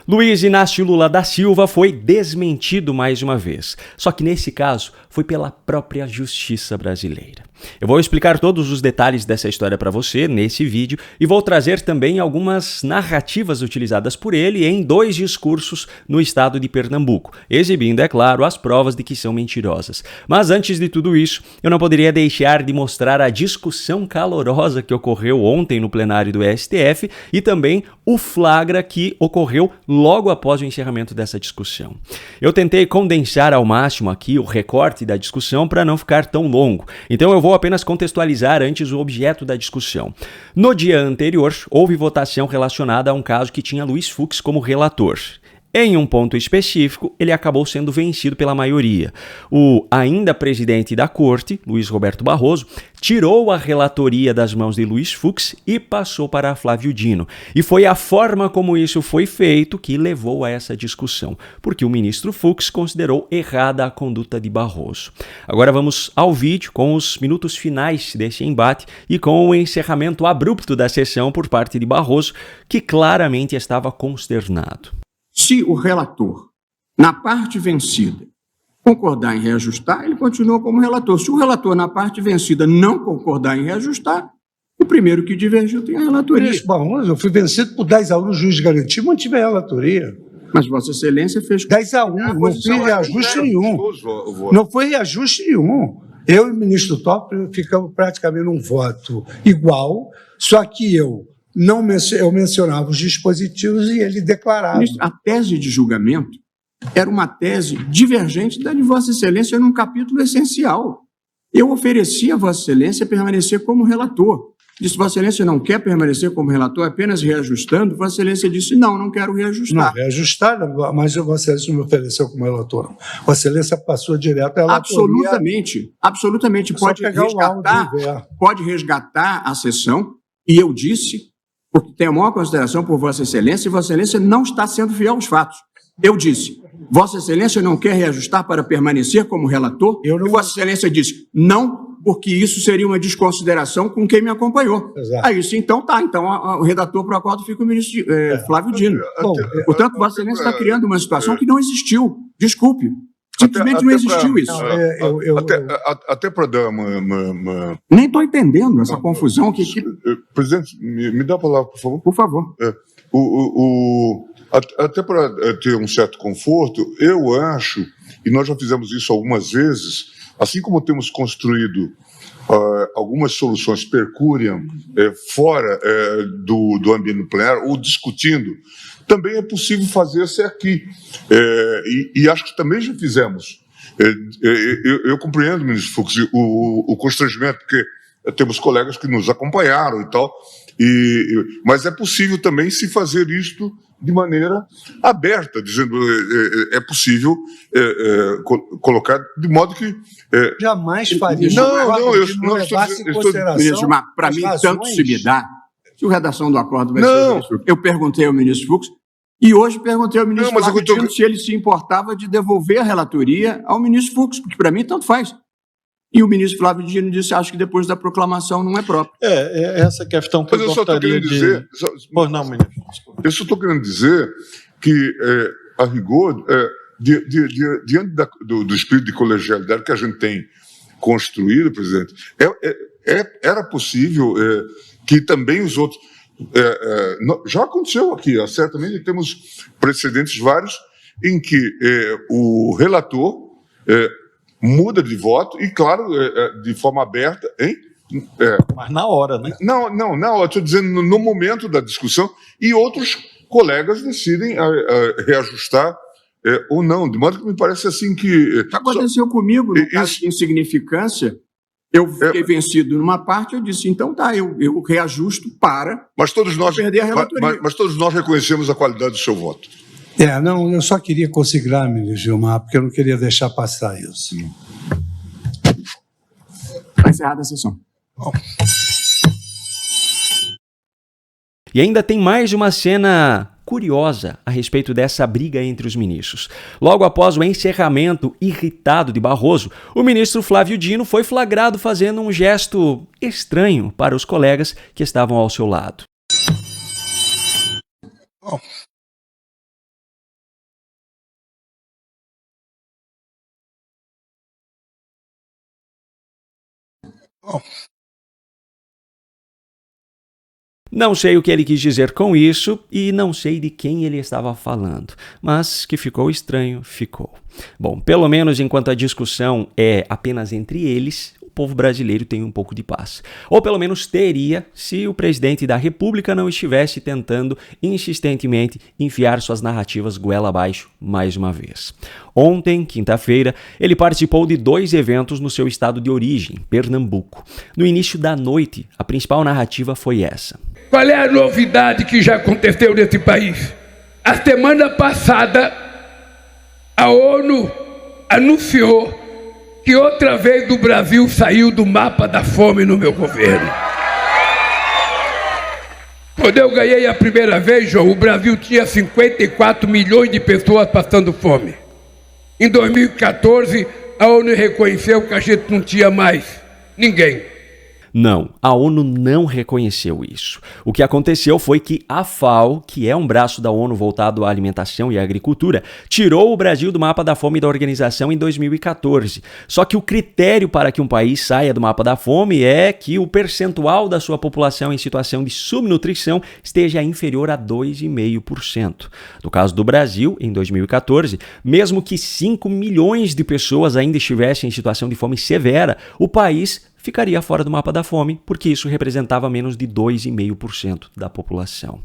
Luiz Inácio Lula da Silva foi desmentido mais uma vez, só que nesse caso foi pela própria justiça brasileira. Eu vou explicar todos os detalhes dessa história para você nesse vídeo e vou trazer também algumas narrativas utilizadas por ele em 2 discursos no estado de Pernambuco, exibindo, é claro, as provas de que são mentirosas. Mas antes de tudo isso, eu não poderia deixar de mostrar a discussão calorosa que ocorreu ontem no plenário do STF e também o flagra que ocorreu logo após o encerramento dessa discussão. Eu tentei condensar ao máximo aqui o recorte da discussão para não ficar tão longo, então eu vou apenas contextualizar antes o objeto da discussão. No dia anterior, houve votação relacionada a um caso que tinha Luiz Fux como relator. Em um ponto específico, ele acabou sendo vencido pela maioria. O ainda presidente da corte, Luiz Roberto Barroso, tirou a relatoria das mãos de Luiz Fux e passou para Flávio Dino. E foi a forma como isso foi feito que levou a essa discussão, porque o ministro Fux considerou errada a conduta de Barroso. Agora vamos ao vídeo com os minutos finais desse embate e com o encerramento abrupto da sessão por parte de Barroso, que claramente estava consternado. Se o relator, na parte vencida, concordar em reajustar, ele continua como relator. Se o relator, na parte vencida, não concordar em reajustar, o primeiro que divergiu tem a relatoria. Eu fui vencido por 10-1 no juiz de garantia, mantive a relatoria. Mas Vossa Excelência fez... 10-1, não foi reajuste nenhum. Não foi reajuste nenhum. Eu e o ministro Toffoli ficamos praticamente num voto igual, só que eu mencionava os dispositivos e ele declarava. Ministro, a tese de julgamento era uma tese divergente da de Vossa Excelência num capítulo essencial. Eu ofereci a Vossa Excelência permanecer como relator. Disse, Vossa Excelência não quer permanecer como relator, apenas reajustando. Vossa Excelência disse, não quero reajustar. Não, reajustar, mas Vossa Excelência não me ofereceu como relator. Vossa Excelência passou direto à relatoria. Absolutamente. Pode resgatar a sessão, e eu disse, porque tenho a maior consideração por Vossa Excelência, e Vossa Excelência não está sendo fiel aos fatos. Eu disse, Vossa Excelência não quer reajustar para permanecer como relator? E Vossa Excelência disse, não, porque isso seria uma desconsideração com quem me acompanhou. Exato. Aí isso então tá, então o redator para o acordo fica o ministro Flávio Dino. Portanto, Vossa Excelência está criando uma situação que não existiu. Desculpe. Simplesmente não existiu isso. Até para dar uma... Nem estou entendendo essa confusão. Presidente, me dá a palavra, por favor. Por favor. Até para ter um certo conforto, eu acho, e nós já fizemos isso algumas vezes, assim como temos construído algumas soluções per curiam fora do ambiente plenário, ou discutindo, também é possível fazer-se aqui. E acho que também já fizemos. Eu compreendo, ministro Fux, o constrangimento, porque temos colegas que nos acompanharam e tal, mas é possível também se fazer isto de maneira aberta, dizendo é possível colocar de modo que... Jamais faria. Não estou dizendo... Para mim, tanto se me dá, se a redação do acordo vai ser... Eu perguntei ao ministro Fux, e hoje perguntei ao ministro Flávio se ele se importava de devolver a relatoria ao ministro Fux, porque para mim tanto faz. E o ministro Flávio Dino disse, acho que depois da proclamação não é próprio. Essa questão que eu gostaria de... Pois não, ministro. Eu só estou querendo dizer que, a rigor, diante do espírito de colegialidade que a gente tem construído, presidente, era possível que também os outros... já aconteceu aqui, certamente temos precedentes vários em que o relator muda de voto e, claro, de forma aberta, hein? Mas na hora, né? Não, estou dizendo no momento da discussão, e outros colegas decidem reajustar ou não, de modo que me parece assim que... Aconteceu comigo, no caso de insignificância, eu fiquei vencido numa parte, eu disse, então tá, eu reajusto para perder a relatoria. Mas todos nós reconhecemos a qualidade do seu voto. Eu só queria consignar, ministro Gilmar, porque eu não queria deixar passar isso. Está encerrada a sessão. Bom. E ainda tem mais uma cena curiosa a respeito dessa briga entre os ministros. Logo após o encerramento irritado de Barroso, o ministro Flávio Dino foi flagrado fazendo um gesto estranho para os colegas que estavam ao seu lado. Não sei o que ele quis dizer com isso e não sei de quem ele estava falando, mas que ficou estranho, ficou. Bom, pelo menos enquanto a discussão é apenas entre eles, o povo brasileiro tem um pouco de paz. Ou pelo menos teria se o presidente da República não estivesse tentando insistentemente enfiar suas narrativas goela abaixo mais uma vez. Ontem, quinta-feira, ele participou de 2 eventos no seu estado de origem, Pernambuco. No início da noite, a principal narrativa foi essa. Qual é a novidade que já aconteceu nesse país? A semana passada, a ONU anunciou que outra vez o Brasil saiu do mapa da fome no meu governo. Quando eu ganhei a primeira vez, João, o Brasil tinha 54 milhões de pessoas passando fome. Em 2014, a ONU reconheceu que a gente não tinha mais ninguém. Não, a ONU não reconheceu isso. O que aconteceu foi que a FAO, que é um braço da ONU voltado à alimentação e à agricultura, tirou o Brasil do mapa da fome da organização em 2014. Só que o critério para que um país saia do mapa da fome é que o percentual da sua população em situação de subnutrição esteja inferior a 2,5%. No caso do Brasil, em 2014, mesmo que 5 milhões de pessoas ainda estivessem em situação de fome severa, o país ficaria fora do mapa da fome, porque isso representava menos de 2,5% da população.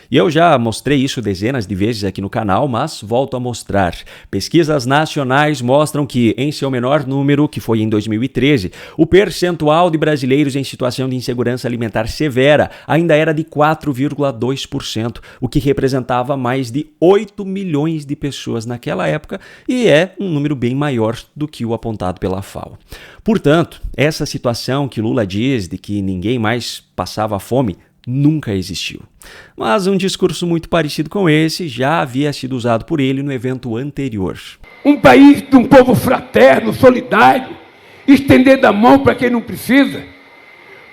E eu já mostrei isso dezenas de vezes aqui no canal, mas volto a mostrar. Pesquisas nacionais mostram que, em seu menor número, que foi em 2013, o percentual de brasileiros em situação de insegurança alimentar severa ainda era de 4,2%, o que representava mais de 8 milhões de pessoas naquela época e é um número bem maior do que o apontado pela FAO. Portanto, essa situação que Lula diz de que ninguém mais passava fome nunca existiu. Mas um discurso muito parecido com esse já havia sido usado por ele no evento anterior. Um país de um povo fraterno, solidário, estendendo a mão para quem não precisa.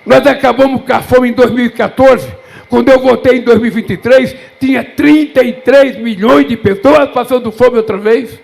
Nós acabamos com a fome em 2014. Quando eu votei em 2023, tinha 33 milhões de pessoas passando fome outra vez.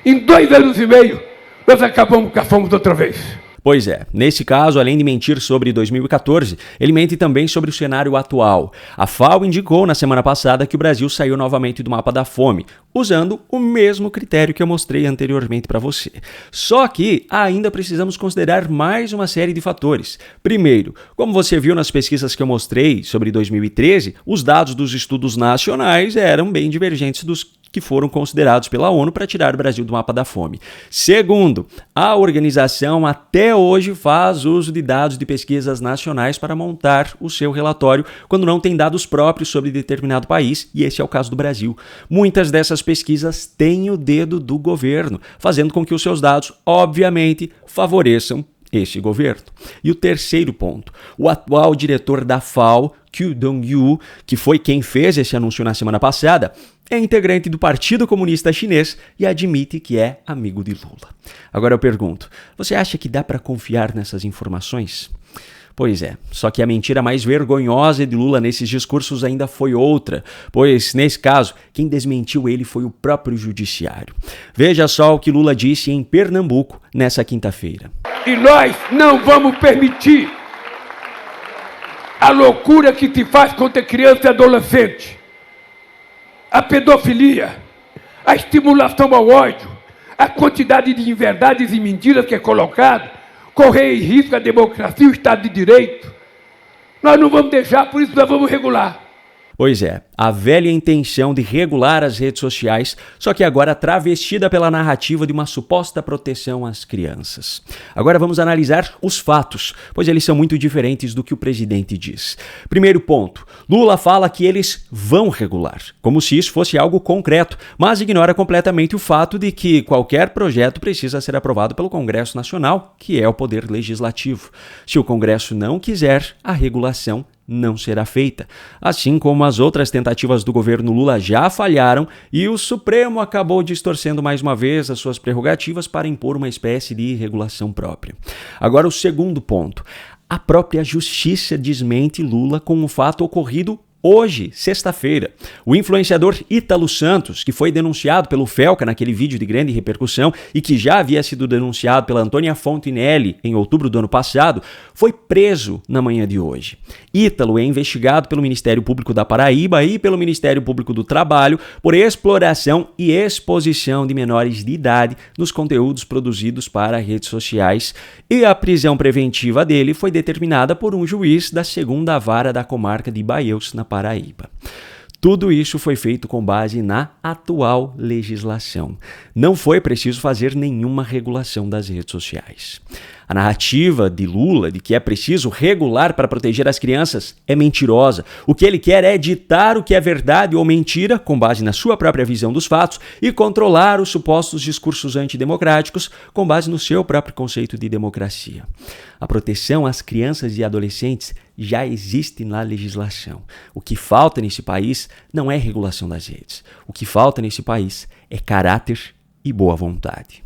Em 2 anos e meio, nós acabamos com a fome outra vez. Pois é, nesse caso, além de mentir sobre 2014, ele mente também sobre o cenário atual. A FAO indicou na semana passada que o Brasil saiu novamente do mapa da fome, usando o mesmo critério que eu mostrei anteriormente para você. Só que ainda precisamos considerar mais uma série de fatores. Primeiro, como você viu nas pesquisas que eu mostrei sobre 2013, os dados dos estudos nacionais eram bem divergentes dos que foram considerados pela ONU para tirar o Brasil do mapa da fome. Segundo, a organização até hoje faz uso de dados de pesquisas nacionais para montar o seu relatório quando não tem dados próprios sobre determinado país, e esse é o caso do Brasil. Muitas dessas pesquisas têm o dedo do governo, fazendo com que os seus dados, obviamente, favoreçam este governo. E o terceiro ponto, o atual diretor da FAO, Qu Dongyu, que foi quem fez esse anúncio na semana passada, é integrante do Partido Comunista Chinês e admite que é amigo de Lula. Agora eu pergunto, você acha que dá para confiar nessas informações? Pois é, só que a mentira mais vergonhosa de Lula nesses discursos ainda foi outra, pois, nesse caso, quem desmentiu ele foi o próprio judiciário. Veja só o que Lula disse em Pernambuco nessa quinta-feira. E nós não vamos permitir a loucura que se faz contra criança e adolescente, a pedofilia, a estimulação ao ódio, a quantidade de inverdades e mentiras que é colocada, correr em risco a democracia e o Estado de Direito. Nós não vamos deixar, por isso nós vamos regular. Pois é, a velha intenção de regular as redes sociais, só que agora travestida pela narrativa de uma suposta proteção às crianças. Agora vamos analisar os fatos, pois eles são muito diferentes do que o presidente diz. Primeiro ponto, Lula fala que eles vão regular, como se isso fosse algo concreto, mas ignora completamente o fato de que qualquer projeto precisa ser aprovado pelo Congresso Nacional, que é o poder legislativo. Se o Congresso não quiser, a regulação não será feita, assim como as outras tentativas do governo Lula já falharam e o Supremo acabou distorcendo mais uma vez as suas prerrogativas para impor uma espécie de regulação própria. Agora o segundo ponto, a própria justiça desmente Lula com um fato ocorrido Hoje, sexta-feira, o influenciador Ítalo Santos, que foi denunciado pelo Felca naquele vídeo de grande repercussão e que já havia sido denunciado pela Antônia Fontinelli em outubro do ano passado, foi preso na manhã de hoje. Ítalo é investigado pelo Ministério Público da Paraíba e pelo Ministério Público do Trabalho por exploração e exposição de menores de idade nos conteúdos produzidos para redes sociais, e a prisão preventiva dele foi determinada por um juiz da 2ª Vara da Comarca de Baieux, na Paraíba. Tudo isso foi feito com base na atual legislação. Não foi preciso fazer nenhuma regulação das redes sociais. A narrativa de Lula de que é preciso regular para proteger as crianças é mentirosa. O que ele quer é ditar o que é verdade ou mentira, com base na sua própria visão dos fatos, e controlar os supostos discursos antidemocráticos, com base no seu próprio conceito de democracia. A proteção às crianças e adolescentes já existe na legislação. O que falta nesse país não é regulação das redes. O que falta nesse país é caráter e boa vontade.